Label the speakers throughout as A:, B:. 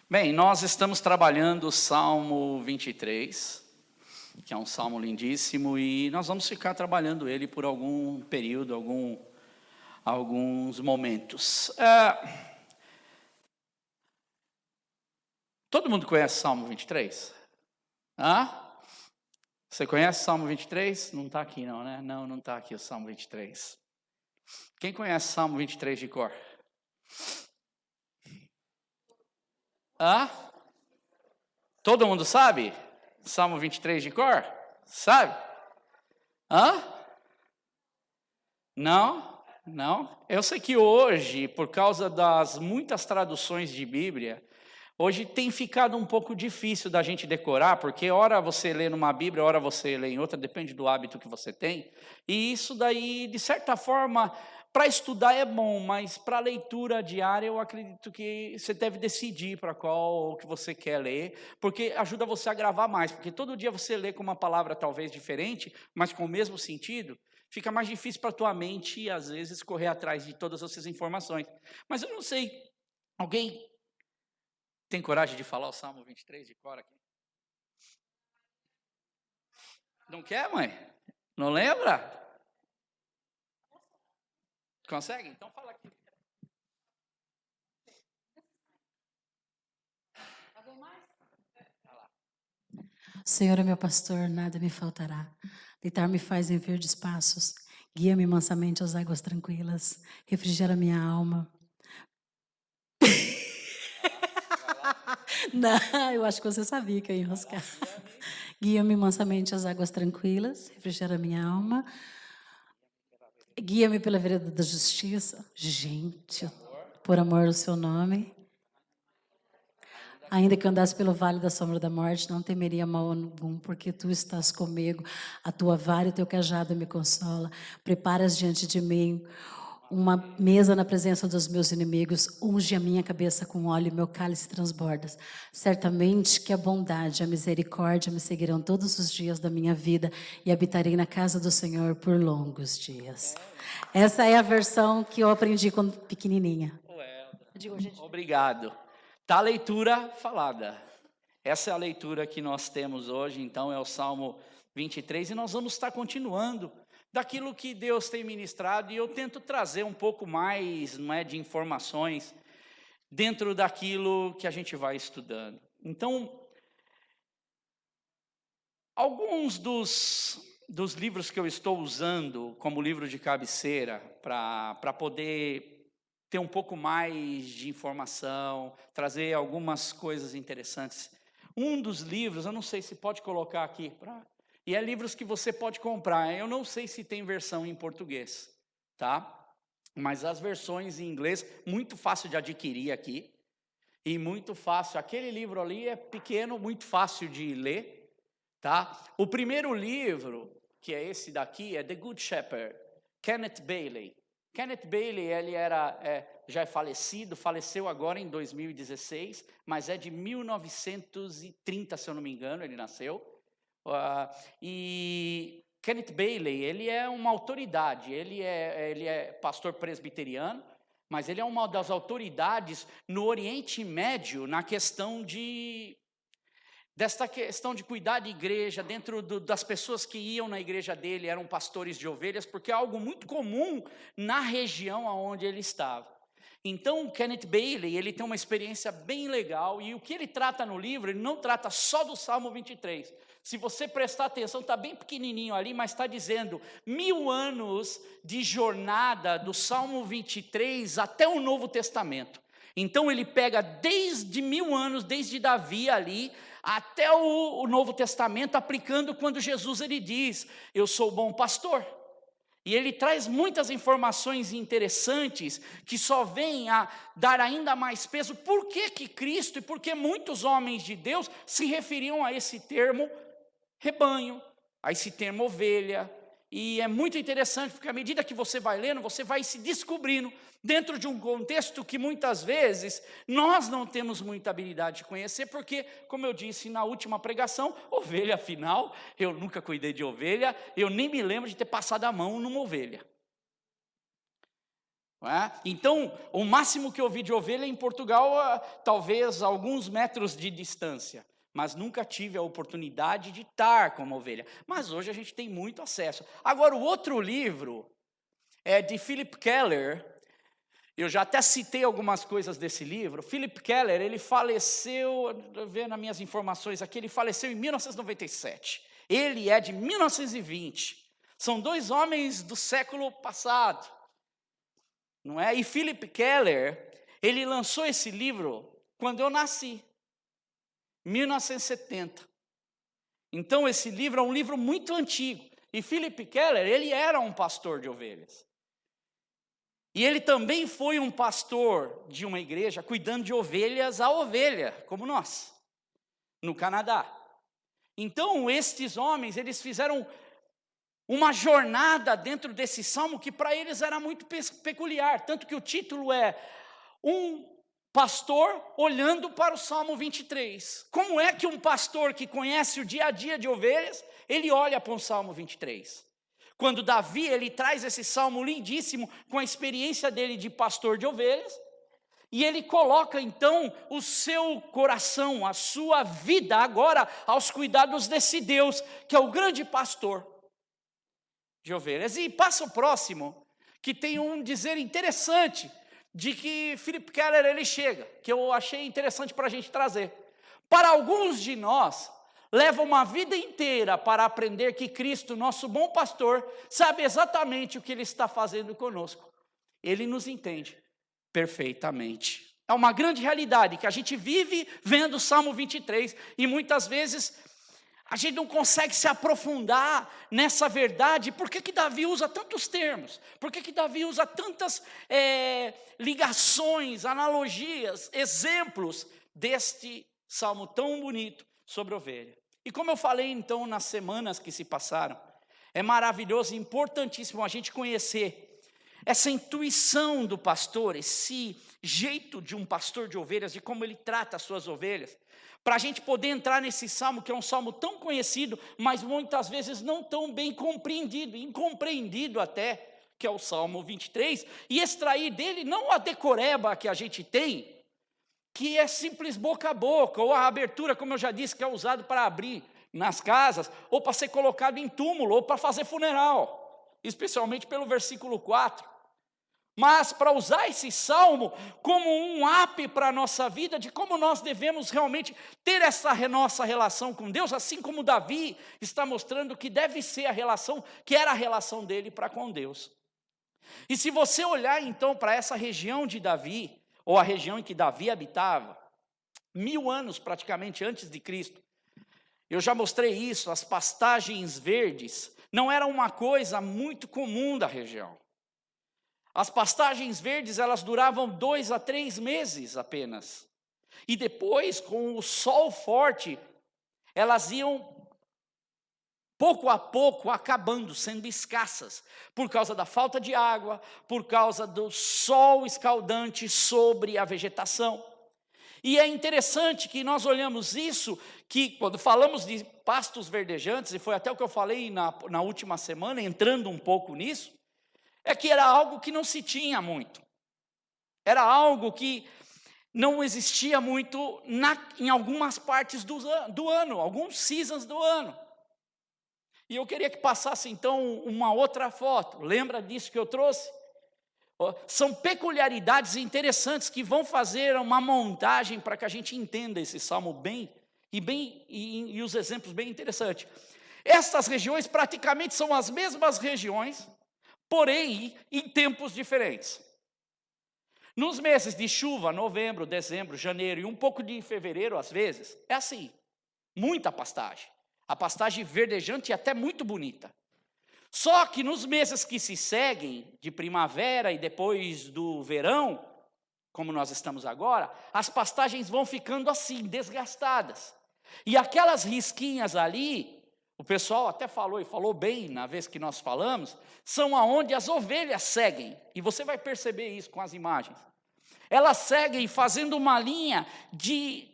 A: Bem, nós estamos trabalhando o Salmo 23, que é um salmo lindíssimo, e nós vamos ficar trabalhando ele por algum período, alguns momentos. Todo mundo conhece o Salmo 23? Você conhece o Salmo 23? Não está aqui não, né? Não está aqui o Salmo 23. Quem conhece o Salmo 23 de cor? Todo mundo sabe? Salmo 23 de cor? Sabe? Não? Eu sei que hoje, por causa das muitas traduções de Bíblia, hoje tem ficado um pouco difícil da gente decorar, porque ora você lê numa Bíblia, ora você lê em outra, depende do hábito que você tem. E isso daí, de certa forma, para estudar é bom, mas para leitura diária eu acredito que você deve decidir para qual que você quer ler, porque ajuda você a gravar mais, porque todo dia você lê com uma palavra talvez diferente, mas com o mesmo sentido, fica mais difícil para a tua mente, às vezes, correr atrás de todas essas informações. Mas eu não sei, alguém tem coragem de falar o Salmo 23 de cor aqui? Não quer, mãe? Não lembra? Consegue? Então fala aqui.
B: Senhor é meu pastor, nada me faltará. Deitar-me faz em verdes passos. Guia-me mansamente às águas tranquilas. Refrigera minha alma. Não, eu acho que você sabia que eu ia enroscar. Guia-me mansamente às águas tranquilas. Refrigera minha alma. Guia-me pela vereda da justiça. Gente, por amor ao seu nome. Ainda que eu andasse pelo vale da sombra da morte, não temeria mal algum, porque tu estás comigo. A tua vara e o teu cajado me consola. Preparas diante de mim uma mesa na presença dos meus inimigos. Unge a minha cabeça com óleo e meu cálice transborda. Certamente que a bondade e a misericórdia me seguirão todos os dias da minha vida e habitarei na casa do Senhor por longos dias. Essa é a versão que eu aprendi quando pequenininha.
A: Obrigado. Tá a leitura falada. Essa é a leitura que nós temos hoje, então é o Salmo 23, e nós vamos estar continuando daquilo que Deus tem ministrado, e eu tento trazer um pouco mais, de informações dentro daquilo que a gente vai estudando. Então, alguns dos livros que eu estou usando como livro de cabeceira para poder ter um pouco mais de informação, trazer algumas coisas interessantes. Um dos livros, eu não sei se pode colocar aqui, e é livros que você pode comprar. Eu não sei se tem versão em português, tá? Mas as versões em inglês, muito fácil de adquirir aqui, e muito fácil. Aquele livro ali é pequeno, muito fácil de ler, tá? O primeiro livro, que é esse daqui, é The Good Shepherd, Kenneth Bailey. Kenneth Bailey, ele já é falecido, faleceu agora em 2016, mas é de 1930, se eu não me engano, ele nasceu. E Kenneth Bailey, ele é uma autoridade, ele é pastor presbiteriano, mas ele é uma das autoridades no Oriente Médio, desta questão de cuidar de igreja, dentro das pessoas que iam na igreja dele, eram pastores de ovelhas, porque é algo muito comum na região onde ele estava. Então, Kenneth Bailey, ele tem uma experiência bem legal, e o que ele trata no livro, ele não trata só do Salmo 23. Se você prestar atenção, está bem pequenininho ali, mas está dizendo 1000 anos de jornada do Salmo 23 até o Novo Testamento. Então, ele pega desde 1000 anos, desde Davi ali, até o Novo Testamento, aplicando quando Jesus ele diz, eu sou o bom pastor. E ele traz muitas informações interessantes que só vêm a dar ainda mais peso. Por que Cristo e por que muitos homens de Deus se referiam a esse termo rebanho, a esse termo ovelha? E é muito interessante, porque à medida que você vai lendo, você vai se descobrindo dentro de um contexto que muitas vezes nós não temos muita habilidade de conhecer, porque, como eu disse na última pregação, ovelha, afinal, eu nunca cuidei de ovelha, eu nem me lembro de ter passado a mão numa ovelha. não é? Então, o máximo que eu vi de ovelha em Portugal, talvez alguns metros de distância. Mas nunca tive a oportunidade de estar como ovelha. Mas hoje a gente tem muito acesso. Agora, o outro livro é de Philip Keller. Eu já até citei algumas coisas desse livro. Philip Keller, ele faleceu, vendo nas minhas informações aqui, ele faleceu em 1997. Ele é de 1920. São dois homens do século passado, não é? E Philip Keller, ele lançou esse livro quando eu nasci, 1970. Então esse livro é um livro muito antigo. E Philip Keller, ele era um pastor de ovelhas. E ele também foi um pastor de uma igreja cuidando de ovelhas a ovelha, como nós, no Canadá. Então estes homens, eles fizeram uma jornada dentro desse salmo que para eles era muito peculiar. Tanto que o título é Um Pastor Olhando para o Salmo 23. Como é que um pastor que conhece o dia a dia de ovelhas, ele olha para o Salmo 23? Quando Davi, ele traz esse salmo lindíssimo com a experiência dele de pastor de ovelhas, e ele coloca então o seu coração, a sua vida agora aos cuidados desse Deus, que é o grande pastor de ovelhas. E passa o próximo, que tem um dizer interessante, de que Philip Keller ele chega, que eu achei interessante para a gente trazer. Para alguns de nós, leva uma vida inteira para aprender que Cristo, nosso bom pastor, sabe exatamente o que Ele está fazendo conosco. Ele nos entende perfeitamente. É uma grande realidade que a gente vive vendo o Salmo 23 e muitas vezes a gente não consegue se aprofundar nessa verdade. Por que Davi usa tantos termos? Por que Davi usa tantas ligações, analogias, exemplos deste salmo tão bonito sobre ovelha? E como eu falei então nas semanas que se passaram, é maravilhoso e importantíssimo a gente conhecer essa intuição do pastor, esse jeito de um pastor de ovelhas, de como ele trata as suas ovelhas, para a gente poder entrar nesse salmo, que é um salmo tão conhecido, mas muitas vezes não tão bem compreendido, incompreendido até, que é o Salmo 23, e extrair dele não a decoreba que a gente tem, que é simples boca a boca, ou a abertura, como eu já disse, que é usado para abrir nas casas, ou para ser colocado em túmulo, ou para fazer funeral, especialmente pelo versículo 4. Mas para usar esse salmo como um app para a nossa vida, de como nós devemos realmente ter essa nossa relação com Deus, assim como Davi está mostrando que deve ser a relação, que era a relação dele para com Deus. E se você olhar então para essa região de Davi, ou a região em que Davi habitava, 1000 anos praticamente antes de Cristo, eu já mostrei isso, as pastagens verdes não eram uma coisa muito comum da região. As pastagens verdes, elas duravam 2 a 3 meses apenas. E depois, com o sol forte, elas iam, pouco a pouco, acabando, sendo escassas, por causa da falta de água, por causa do sol escaldante sobre a vegetação. E é interessante que nós olhamos isso, que quando falamos de pastos verdejantes, e foi até o que eu falei na última semana, entrando um pouco nisso, é que era algo que não se tinha muito. Era algo que não existia muito em algumas partes do ano, alguns seasons do ano. E eu queria que passasse então uma outra foto. Lembra disso que eu trouxe? São peculiaridades interessantes que vão fazer uma montagem para que a gente entenda esse salmo bem e os exemplos bem interessantes. Estas regiões praticamente são as mesmas regiões, porém em tempos diferentes. Nos meses de chuva, novembro, dezembro, janeiro e um pouco de fevereiro às vezes, é assim, muita pastagem. A pastagem verdejante é até muito bonita. Só que nos meses que se seguem, de primavera e depois do verão, como nós estamos agora, as pastagens vão ficando assim, desgastadas. E aquelas risquinhas ali, o pessoal até falou, e falou bem na vez que nós falamos, são aonde as ovelhas seguem. E você vai perceber isso com as imagens. Elas seguem fazendo uma linha de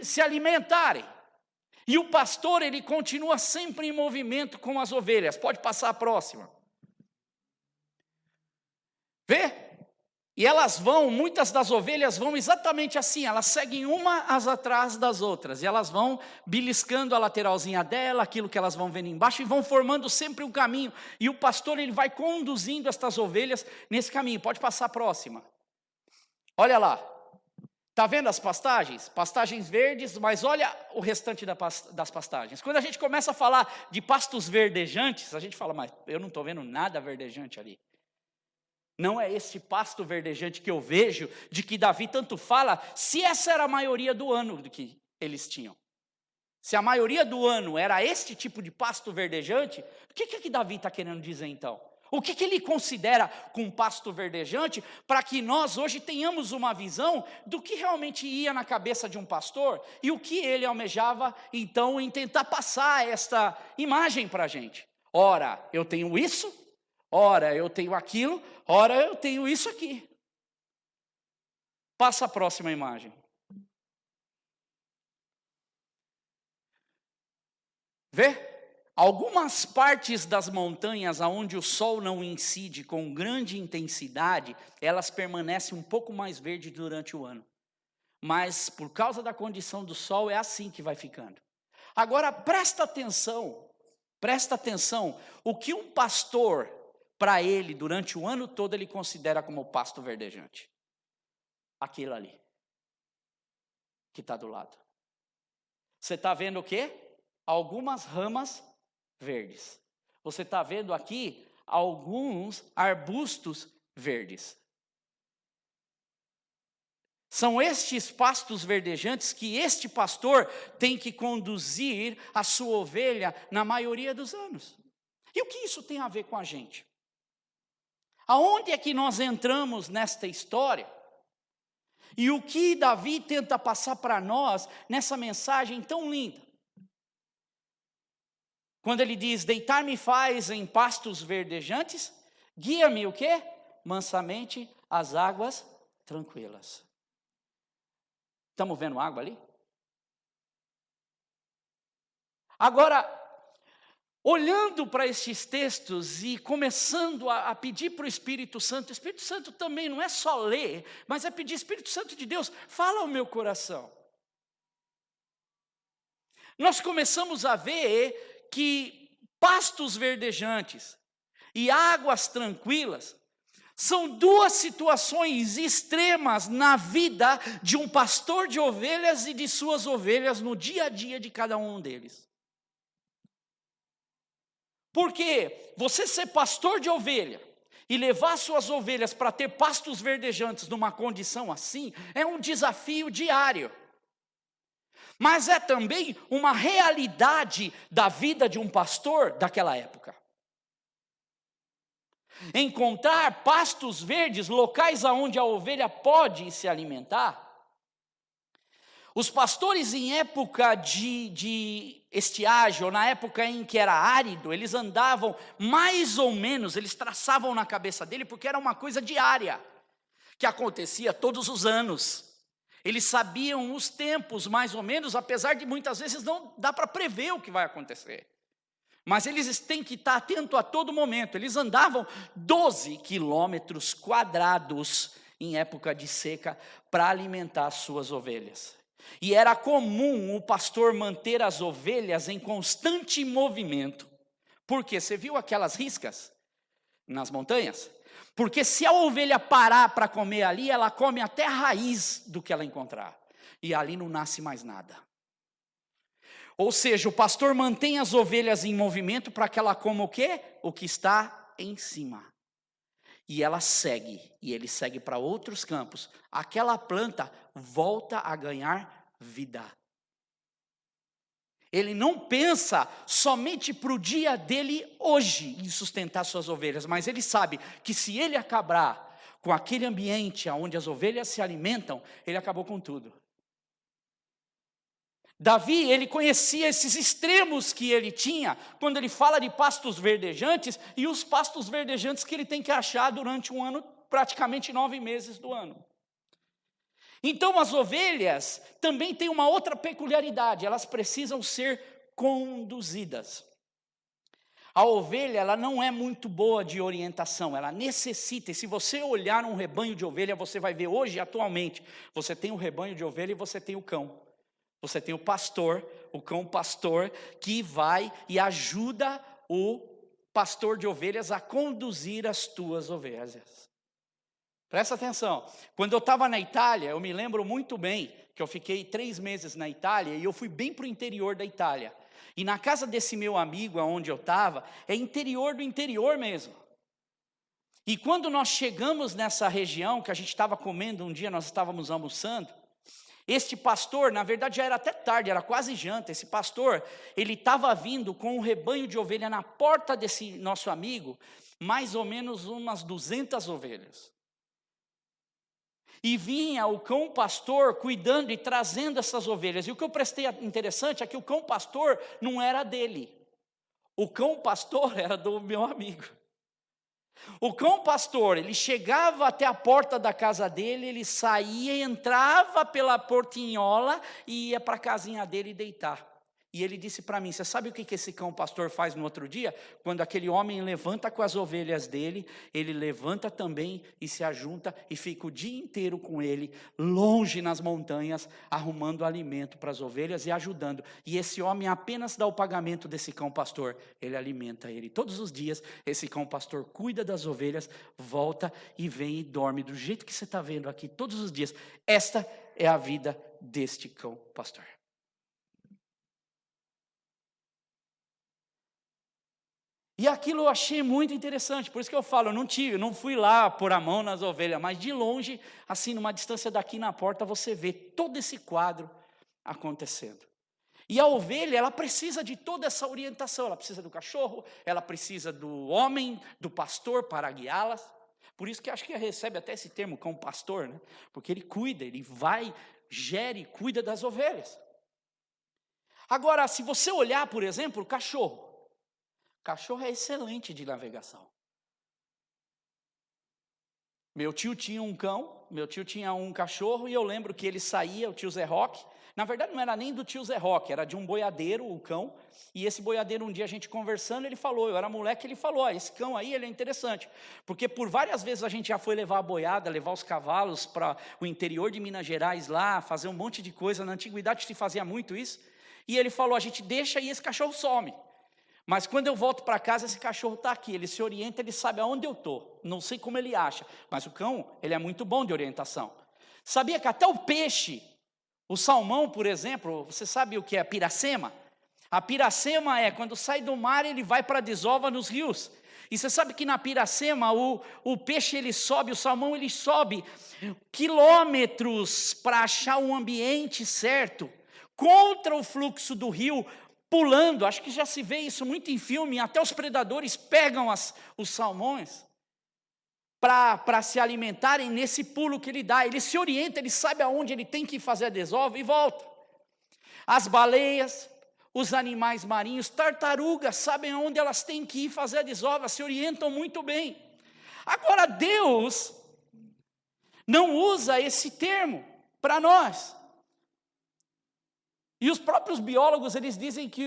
A: se alimentarem. E o pastor, ele continua sempre em movimento com as ovelhas. Pode passar a próxima. Vê? E elas vão, muitas das ovelhas vão exatamente assim, elas seguem umas atrás das outras, e elas vão beliscando a lateralzinha dela, aquilo que elas vão vendo embaixo, e vão formando sempre um caminho, e o pastor ele vai conduzindo estas ovelhas nesse caminho. Pode passar a próxima. Olha lá, está vendo as pastagens? Pastagens verdes, mas olha o restante das pastagens. Quando a gente começa a falar de pastos verdejantes, a gente fala, mas eu não estou vendo nada verdejante ali. Não é este pasto verdejante que eu vejo, de que Davi tanto fala, se essa era a maioria do ano que eles tinham. Se a maioria do ano era este tipo de pasto verdejante, o que Davi está querendo dizer então? O que ele considera com pasto verdejante, para que nós hoje tenhamos uma visão do que realmente ia na cabeça de um pastor, e o que ele almejava então em tentar passar esta imagem para a gente. Ora, eu tenho isso, ora eu tenho aquilo, ora eu tenho isso aqui. Passa a próxima imagem. Vê? Algumas partes das montanhas onde o sol não incide com grande intensidade, elas permanecem um pouco mais verdes durante o ano. Mas por causa da condição do sol é assim que vai ficando. Agora presta atenção, o que um pastor, para ele, durante o ano todo, ele considera como pasto verdejante. Aquilo ali, que está do lado. Você está vendo o quê? Algumas ramas verdes. Você está vendo aqui alguns arbustos verdes. São estes pastos verdejantes que este pastor tem que conduzir a sua ovelha na maioria dos anos. E o que isso tem a ver com a gente? Aonde é que nós entramos nesta história? E o que Davi tenta passar para nós nessa mensagem tão linda? Quando ele diz, deitar-me faz em pastos verdejantes, guia-me o quê? Mansamente às águas tranquilas. Estamos vendo água ali? Agora, olhando para estes textos e começando a pedir para o Espírito Santo também não é só ler, mas é pedir, Espírito Santo de Deus, fala ao meu coração. Nós começamos a ver que pastos verdejantes e águas tranquilas são duas situações extremas na vida de um pastor de ovelhas e de suas ovelhas no dia a dia de cada um deles. Porque você ser pastor de ovelha e levar suas ovelhas para ter pastos verdejantes numa condição assim, é um desafio diário. Mas é também uma realidade da vida de um pastor daquela época. Encontrar pastos verdes, locais onde a ovelha pode se alimentar. Os pastores em época de estiagem, ou na época em que era árido, eles andavam mais ou menos, eles traçavam na cabeça dele, porque era uma coisa diária, que acontecia todos os anos. Eles sabiam os tempos mais ou menos, apesar de muitas vezes não dá para prever o que vai acontecer. Mas eles têm que estar atentos a todo momento. Eles andavam 12 quilômetros quadrados em época de seca para alimentar as suas ovelhas. E era comum o pastor manter as ovelhas em constante movimento. Porque você viu aquelas riscas nas montanhas? Porque se a ovelha parar para comer ali, ela come até a raiz do que ela encontrar. E ali não nasce mais nada. Ou seja, o pastor mantém as ovelhas em movimento para que ela coma o quê? O que está em cima. E ela segue, e ele segue para outros campos. Aquela planta volta a ganhar vida. Ele não pensa somente para o dia dele hoje em sustentar suas ovelhas, mas ele sabe que se ele acabar com aquele ambiente onde as ovelhas se alimentam, ele acabou com tudo. Davi, ele conhecia esses extremos que ele tinha, quando ele fala de pastos verdejantes, e os pastos verdejantes que ele tem que achar durante um ano, praticamente 9 meses do ano. Então as ovelhas também têm uma outra peculiaridade, elas precisam ser conduzidas. A ovelha, ela não é muito boa de orientação, ela necessita, e se você olhar um rebanho de ovelha, você vai ver hoje, atualmente, você tem o rebanho de ovelha e você tem o cão. Você tem o pastor, o cão pastor, que vai e ajuda o pastor de ovelhas a conduzir as tuas ovelhas. Presta atenção, quando eu estava na Itália, eu me lembro muito bem, que eu fiquei 3 meses na Itália, e eu fui bem para o interior da Itália. E na casa desse meu amigo, onde eu estava, é interior do interior mesmo. E quando nós chegamos nessa região, que a gente estava comendo um dia, nós estávamos almoçando, este pastor, na verdade já era até tarde, era quase janta, esse pastor, ele estava vindo com um rebanho de ovelha na porta desse nosso amigo, mais ou menos umas 200 ovelhas. E vinha o cão pastor cuidando e trazendo essas ovelhas. E o que eu prestei interessante é que o cão pastor não era dele. O cão pastor era do meu amigo. O cão pastor, ele chegava até a porta da casa dele, ele saía, entrava pela portinhola e ia para a casinha dele deitar. E ele disse para mim, você sabe o que esse cão pastor faz no outro dia? Quando aquele homem levanta com as ovelhas dele, ele levanta também e se ajunta e fica o dia inteiro com ele, longe nas montanhas, arrumando alimento para as ovelhas e ajudando. E esse homem apenas dá o pagamento desse cão pastor, ele alimenta ele. Todos os dias, esse cão pastor cuida das ovelhas, volta e vem e dorme do jeito que você está vendo aqui, todos os dias. Esta é a vida deste cão pastor. E aquilo eu achei muito interessante, por isso que eu falo, eu não fui lá pôr a mão nas ovelhas, mas de longe, assim, numa distância daqui na porta, você vê todo esse quadro acontecendo. E a ovelha, ela precisa de toda essa orientação, ela precisa do cachorro, ela precisa do homem, do pastor para guiá-las. Por isso que acho que recebe até esse termo, cão pastor, né? Porque ele cuida, ele vai, gere, cuida das ovelhas. Agora, se você olhar, por exemplo, o cachorro é excelente de navegação. Meu tio tinha um cão, meu tio tinha um cachorro, e eu lembro que ele saía, o tio Zé Roque, na verdade não era nem do tio Zé Roque, era de um boiadeiro, o cão, e esse boiadeiro um dia a gente conversando, ele falou, eu era moleque, ele falou, esse cão aí, ele é interessante, porque por várias vezes a gente já foi levar a boiada, levar os cavalos para o interior de Minas Gerais lá, fazer um monte de coisa, na antiguidade se fazia muito isso, e ele falou, a gente deixa e esse cachorro some. Mas quando eu volto para casa, esse cachorro está aqui, ele se orienta, ele sabe aonde eu estou, não sei como ele acha, mas o cão, ele é muito bom de orientação. Sabia que até o peixe, o salmão, por exemplo, você sabe o que é a piracema? A piracema é, quando sai do mar, ele vai para a desova nos rios. E você sabe que na piracema, o peixe ele sobe, o salmão ele sobe quilômetros para achar um ambiente certo, contra o fluxo do rio, pulando, acho que já se vê isso muito em filme, até os predadores pegam os salmões para se alimentarem nesse pulo que ele dá. Ele se orienta, ele sabe aonde ele tem que fazer a desova e volta. As baleias, os animais marinhos, tartarugas, sabem aonde elas têm que ir fazer a desova, se orientam muito bem. Agora, Deus não usa esse termo para nós. E os próprios biólogos, eles dizem que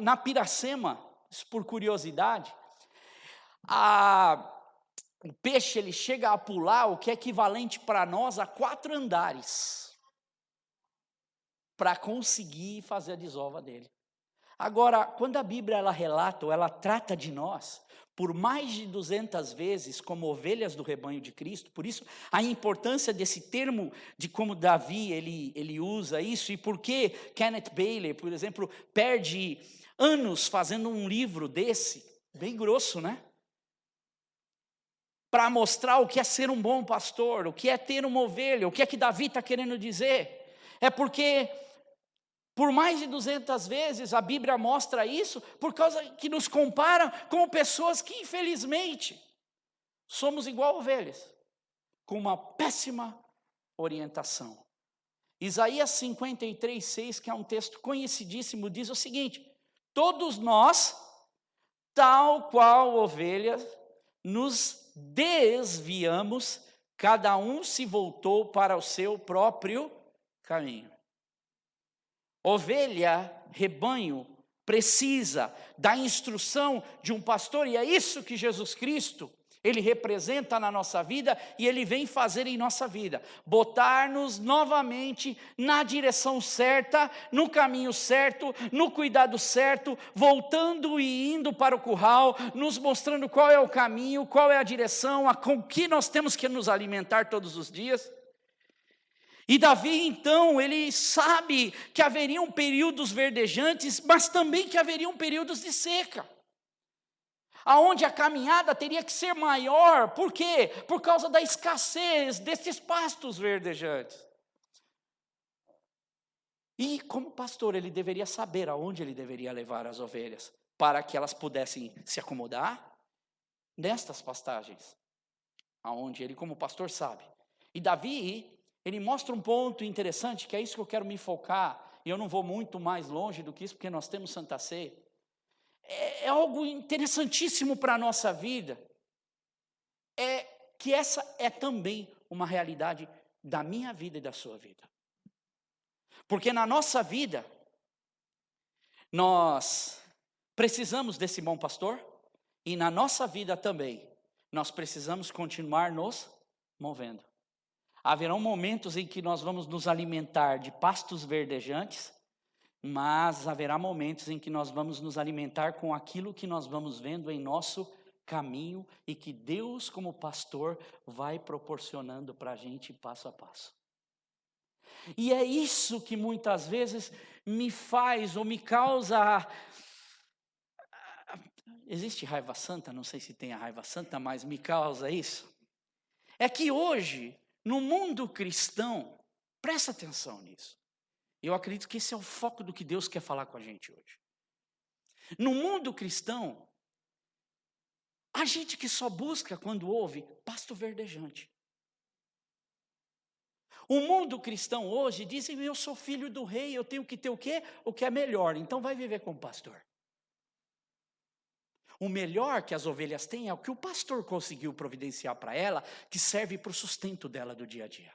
A: na piracema, por curiosidade, o peixe ele chega a pular o que é equivalente para nós a 4 andares, para conseguir fazer a desova dele. Agora, quando a Bíblia ela relata, ou ela trata de nós, por mais de 200 vezes como ovelhas do rebanho de Cristo, por isso a importância desse termo, de como Davi ele usa isso, e por que Kenneth Bailey, por exemplo, perde anos fazendo um livro desse, bem grosso, né? Para mostrar o que é ser um bom pastor, o que é ter uma ovelha, o que é que Davi está querendo dizer. É porque por mais de 200 vezes a Bíblia mostra isso, por causa que nos compara com pessoas que infelizmente somos igual ovelhas, com uma péssima orientação. Isaías 53:6, que é um texto conhecidíssimo, diz o seguinte: todos nós, tal qual ovelhas, nos desviamos, cada um se voltou para o seu próprio caminho. Ovelha, rebanho, precisa da instrução de um pastor, e é isso que Jesus Cristo, Ele representa na nossa vida, e Ele vem fazer em nossa vida, botar-nos novamente na direção certa, no caminho certo, no cuidado certo, voltando e indo para o curral, nos mostrando qual é o caminho, qual é a direção, com que nós temos que nos alimentar todos os dias. E Davi, então, ele sabe que haveriam períodos verdejantes, mas também que haveriam períodos de seca, aonde a caminhada teria que ser maior. Por quê? Por causa da escassez desses pastos verdejantes. E como pastor, ele deveria saber aonde ele deveria levar as ovelhas, para que elas pudessem se acomodar nestas pastagens, aonde ele como pastor sabe. E Davi, ele mostra um ponto interessante, que é isso que eu quero me focar, e eu não vou muito mais longe do que isso, porque nós temos Santa Ceia. É algo interessantíssimo para a nossa vida, é que essa é também uma realidade da minha vida e da sua vida. Porque na nossa vida, nós precisamos desse bom pastor, e na nossa vida também, nós precisamos continuar nos movendo. Haverão momentos em que nós vamos nos alimentar de pastos verdejantes, mas haverá momentos em que nós vamos nos alimentar com aquilo que nós vamos vendo em nosso caminho e que Deus, como pastor, vai proporcionando para a gente passo a passo. E é isso que muitas vezes me faz ou me causa... Existe raiva santa? Não sei se tem a raiva santa, mas me causa isso. É que hoje, no mundo cristão, presta atenção nisso. Eu acredito que esse é o foco do que Deus quer falar com a gente hoje. No mundo cristão, há gente que só busca, quando ouve, pasto verdejante. O mundo cristão hoje diz: eu sou filho do rei, eu tenho que ter o quê? O que é melhor, então vai viver como pastor. O melhor que as ovelhas têm é o que o pastor conseguiu providenciar para ela, que serve para o sustento dela do dia a dia.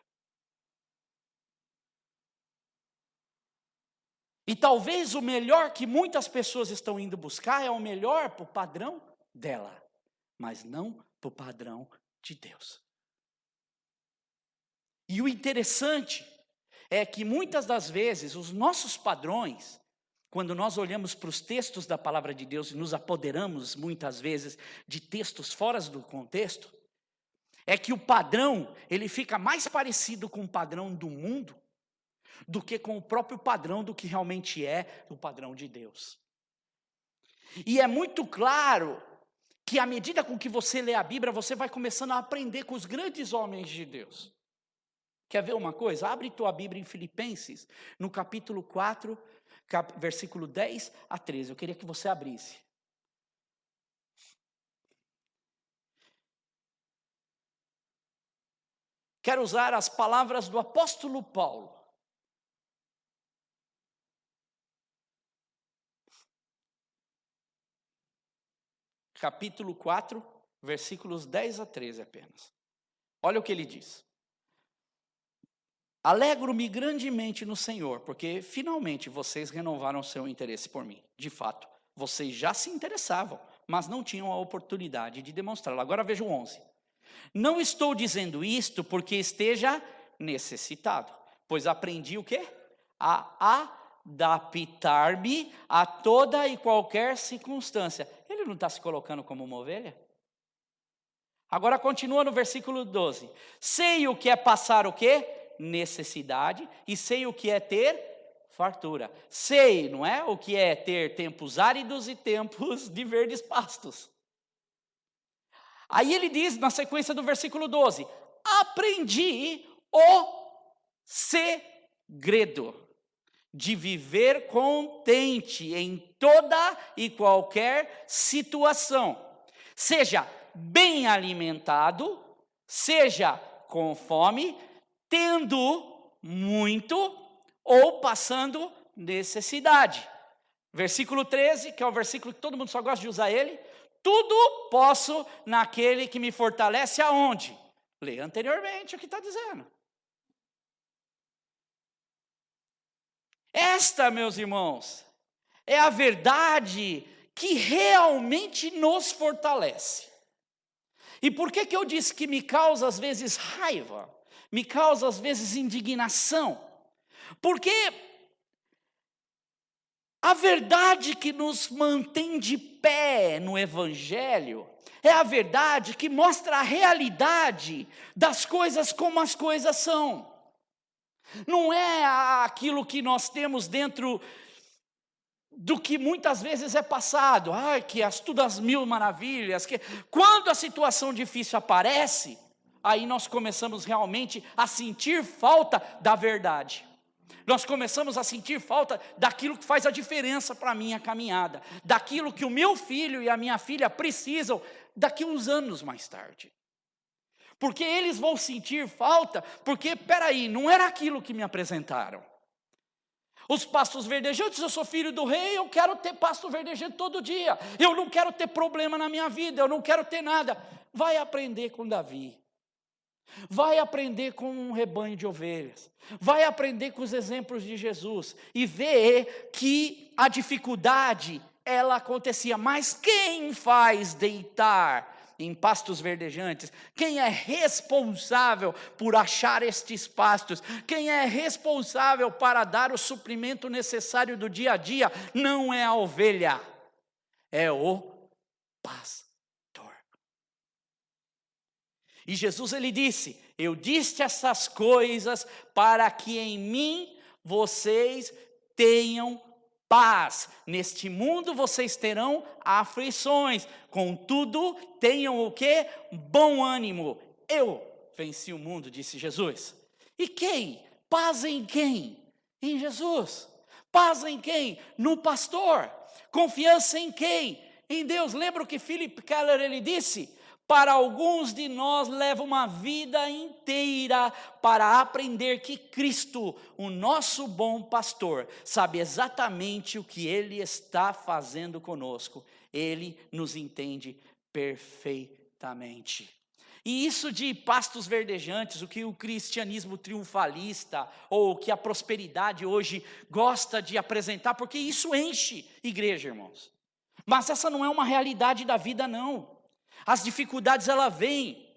A: E talvez o melhor que muitas pessoas estão indo buscar é o melhor para o padrão dela, mas não para o padrão de Deus. E o interessante é que muitas das vezes os nossos padrões, quando nós olhamos para os textos da palavra de Deus e nos apoderamos muitas vezes de textos fora do contexto, é que o padrão, ele fica mais parecido com o padrão do mundo do que com o próprio padrão do que realmente é o padrão de Deus. E é muito claro que à medida com que você lê a Bíblia, você vai começando a aprender com os grandes homens de Deus. Quer ver uma coisa? Abre tua Bíblia em Filipenses, no capítulo 4, versículo 10 a 13. Eu queria que você abrisse. Quero usar as palavras do apóstolo Paulo. Capítulo 4, versículos 10 a 13 apenas. Olha o que ele diz. Alegro-me grandemente no Senhor, porque finalmente vocês renovaram seu interesse por mim. De fato, vocês já se interessavam, mas não tinham a oportunidade de demonstrá-lo. Agora veja o 11. Não estou dizendo isto porque esteja necessitado, pois aprendi o quê? A adaptar-me a toda e qualquer circunstância. Ele não está se colocando como uma ovelha? Agora continua no versículo 12. Sei o que é passar o quê? Necessidade, e sei o que é ter fartura. Sei, não é? O que é ter tempos áridos e tempos de verdes pastos. Aí ele diz na sequência do versículo 12: aprendi o segredo de viver contente em toda e qualquer situação, seja bem alimentado, seja com fome, tendo muito ou passando necessidade. Versículo 13, que é o versículo que todo mundo só gosta de usar ele. Tudo posso naquele que me fortalece aonde? Lê anteriormente o que está dizendo. Esta, meus irmãos, é a verdade que realmente nos fortalece. E por que eu disse que me causa às vezes raiva? Me causa às vezes indignação? Porque a verdade que nos mantém de pé no Evangelho é a verdade que mostra a realidade das coisas como as coisas são. Não é aquilo que nós temos dentro do que muitas vezes é passado. Que tudo as mil maravilhas. Quando a situação difícil aparece, aí nós começamos realmente a sentir falta da verdade. Nós começamos a sentir falta daquilo que faz a diferença para a minha caminhada, daquilo que o meu filho e a minha filha precisam daqui a uns anos mais tarde. Porque eles vão sentir falta, porque, peraí, não era aquilo que me apresentaram. Os pastos verdejantes, eu sou filho do rei, eu quero ter pasto verdejante todo dia. Eu não quero ter problema na minha vida, eu não quero ter nada. Vai aprender com Davi. Vai aprender com um rebanho de ovelhas. Vai aprender com os exemplos de Jesus. E ver que a dificuldade, ela acontecia. Mas quem faz deitar em pastos verdejantes? Quem é responsável por achar estes pastos? Quem é responsável para dar o suprimento necessário do dia a dia? Não é a ovelha, é o pastor. E Jesus, ele disse: eu disse essas coisas para que em mim vocês tenham paz. Neste mundo vocês terão aflições, contudo tenham o quê? Bom ânimo. Eu venci o mundo, disse Jesus. E quem? Paz em quem? Em Jesus. Paz em quem? No pastor. Confiança em quem? Em Deus. Lembra o que Philip Keller ele disse? Para alguns de nós leva uma vida inteira para aprender que Cristo, o nosso bom pastor, sabe exatamente o que Ele está fazendo conosco. Ele nos entende perfeitamente. E isso de pastos verdejantes, o que o cristianismo triunfalista, ou o que a prosperidade hoje gosta de apresentar, porque isso enche igreja, irmãos. Mas essa não é uma realidade da vida, não. As dificuldades, ela vêm,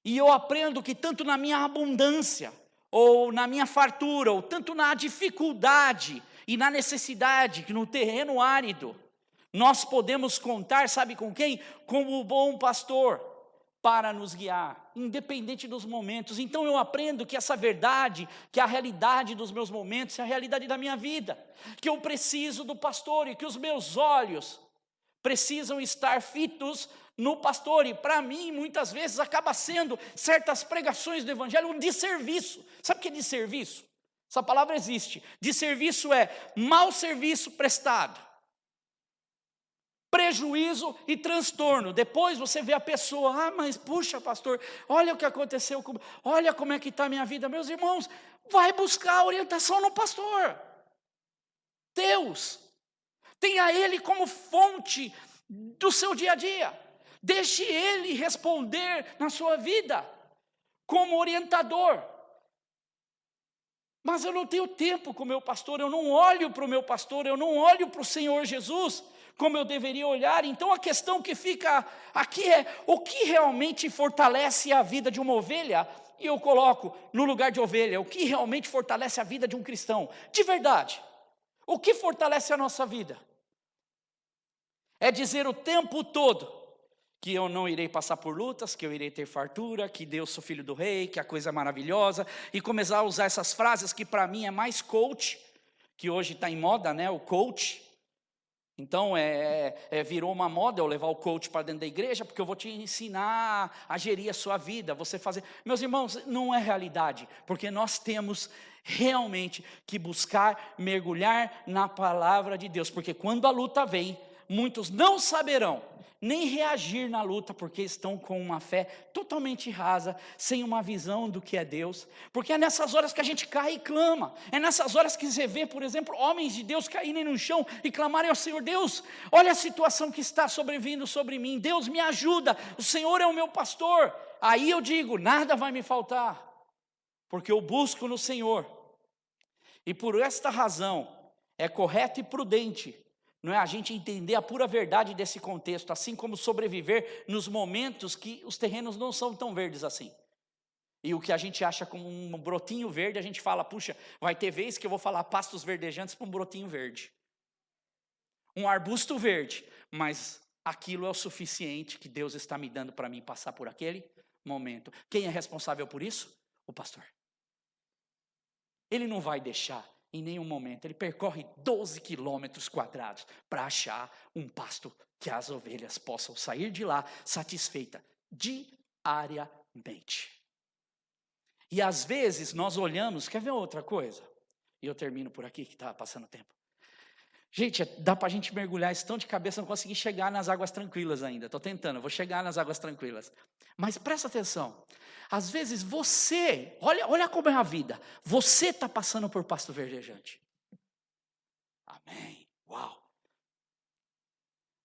A: e eu aprendo que tanto na minha abundância, ou na minha fartura, ou tanto na dificuldade e na necessidade, que no terreno árido, nós podemos contar, sabe com quem? Com o bom pastor, para nos guiar, independente dos momentos. Então eu aprendo que essa verdade, que a realidade dos meus momentos, é a realidade da minha vida, que eu preciso do pastor, e que os meus olhos precisam estar fitos no pastor. E para mim, muitas vezes, acaba sendo certas pregações do evangelho um desserviço. Sabe o que é desserviço? Essa palavra existe. Desserviço é mau serviço prestado, prejuízo e transtorno. Depois você vê a pessoa: mas puxa, pastor, olha o que aconteceu, olha como é que está a minha vida. Meus irmãos, vai buscar orientação no pastor. Deus, tenha Ele como fonte do seu dia a dia. Deixe Ele responder na sua vida como orientador. Mas eu não tenho tempo com o meu pastor, eu não olho para o meu pastor, eu não olho para o Senhor Jesus como eu deveria olhar. Então a questão que fica aqui é: o que realmente fortalece a vida de uma ovelha? E eu coloco no lugar de ovelha, o que realmente fortalece a vida de um cristão? De verdade, o que fortalece a nossa vida? É dizer o tempo todo que eu não irei passar por lutas, que eu irei ter fartura, que Deus sou filho do rei, que a coisa é maravilhosa, e começar a usar essas frases que para mim é mais coach, que hoje está em moda, né, o coach. Então virou uma moda eu levar o coach para dentro da igreja, porque eu vou te ensinar a gerir a sua vida, você fazer. Meus irmãos, não é realidade, porque nós temos realmente que buscar mergulhar na palavra de Deus, porque quando a luta vem, muitos não saberão nem reagir na luta, porque estão com uma fé totalmente rasa, sem uma visão do que é Deus. Porque é nessas horas que a gente cai e clama. É nessas horas que você vê, por exemplo, homens de Deus caírem no chão e clamarem ao Senhor: Deus, olha a situação que está sobrevindo sobre mim, Deus me ajuda, o Senhor é o meu pastor. Aí eu digo: nada vai me faltar, porque eu busco no Senhor. E por esta razão É correto e prudente, não é, a gente entender a pura verdade desse contexto, assim como sobreviver nos momentos que os terrenos não são tão verdes assim. E o que a gente acha como um brotinho verde, a gente fala, puxa, vai ter vez que eu vou falar pastos verdejantes para um brotinho verde. Um arbusto verde, mas aquilo é o suficiente que Deus está me dando para mim passar por aquele momento. Quem é responsável por isso? O pastor. Ele não vai deixar em nenhum momento. Ele percorre 12 quilômetros quadrados para achar um pasto que as ovelhas possam sair de lá satisfeitas diariamente. E às vezes nós olhamos, quer ver outra coisa? E eu termino por aqui que está passando tempo. Gente, dá para a gente mergulhar isso tão de cabeça, não consegui chegar nas águas tranquilas ainda. Estou tentando, vou chegar nas águas tranquilas. Mas presta atenção. Às vezes você, olha como é a vida. Você está passando por pasto verdejante. Amém. Uau.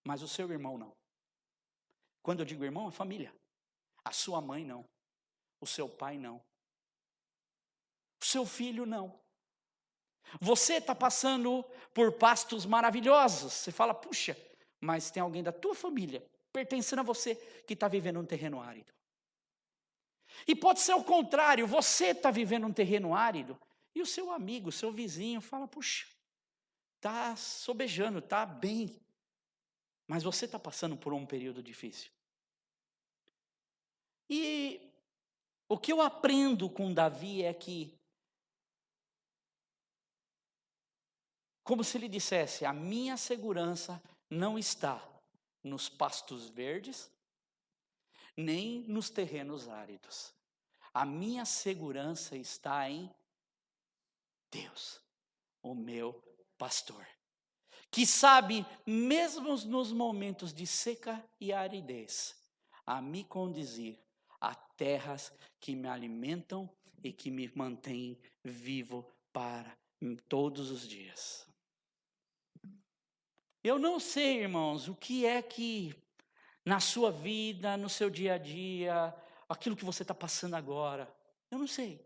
A: Mas o seu irmão não. Quando eu digo irmão, é família. A sua mãe não. O seu pai não. O seu filho não. Você está passando por pastos maravilhosos. Você fala, puxa, mas tem alguém da tua família, pertencendo a você, que está vivendo um terreno árido. E pode ser o contrário, você está vivendo um terreno árido, e o seu amigo, o seu vizinho fala, puxa, está sobejando, está bem, mas você está passando por um período difícil. E o que eu aprendo com Davi é que, como se ele dissesse, a minha segurança não está nos pastos verdes, nem nos terrenos áridos. A minha segurança está em Deus, o meu pastor, que sabe, mesmo nos momentos de seca e aridez, a me conduzir a terras que me alimentam e que me mantêm vivo para todos os dias. Eu não sei, irmãos, o que é que na sua vida, no seu dia a dia, aquilo que você está passando agora, eu não sei.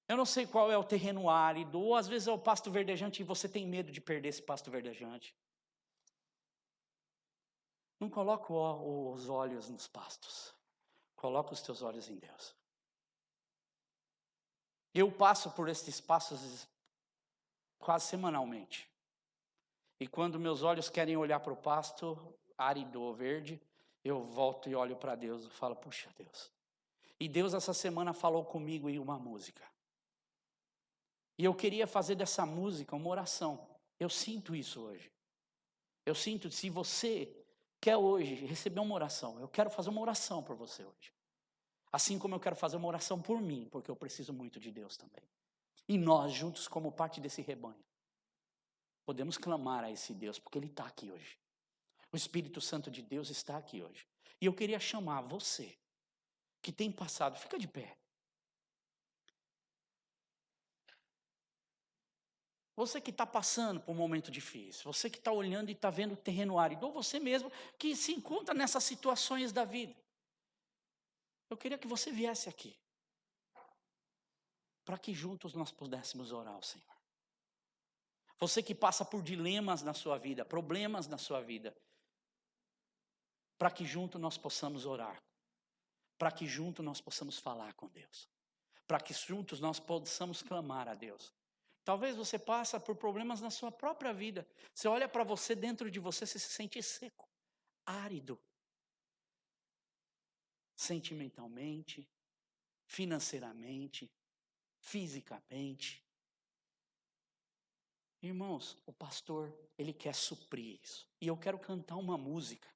A: Eu não sei qual é o terreno árido, ou às vezes é o pasto verdejante e você tem medo de perder esse pasto verdejante. Não coloca os olhos nos pastos, coloca os teus olhos em Deus. Eu passo por esses pastos quase semanalmente. E quando meus olhos querem olhar para o pasto árido ou verde, eu volto e olho para Deus e falo, puxa Deus. E Deus essa semana falou comigo em uma música. E eu queria fazer dessa música uma oração. Eu sinto isso hoje. Eu sinto, se você quer hoje receber uma oração, eu quero fazer uma oração por você hoje. Assim como eu quero fazer uma oração por mim, porque eu preciso muito de Deus também. E nós, juntos como parte desse rebanho, podemos clamar a esse Deus, porque Ele está aqui hoje. O Espírito Santo de Deus está aqui hoje. E eu queria chamar você, que tem passado, fica de pé. Você que está passando por um momento difícil, você que está olhando e está vendo o terreno árido, ou você mesmo que se encontra nessas situações da vida. Eu queria que você viesse aqui, para que juntos nós pudéssemos orar ao Senhor. Você que passa por dilemas na sua vida, problemas na sua vida, para que juntos nós possamos orar, para que juntos nós possamos falar com Deus, para que juntos nós possamos clamar a Deus. Talvez você passe por problemas na sua própria vida. Você olha para você, dentro de você, você se sente seco, árido. Sentimentalmente, financeiramente, fisicamente. Irmãos, o pastor, ele quer suprir isso. E eu quero cantar uma música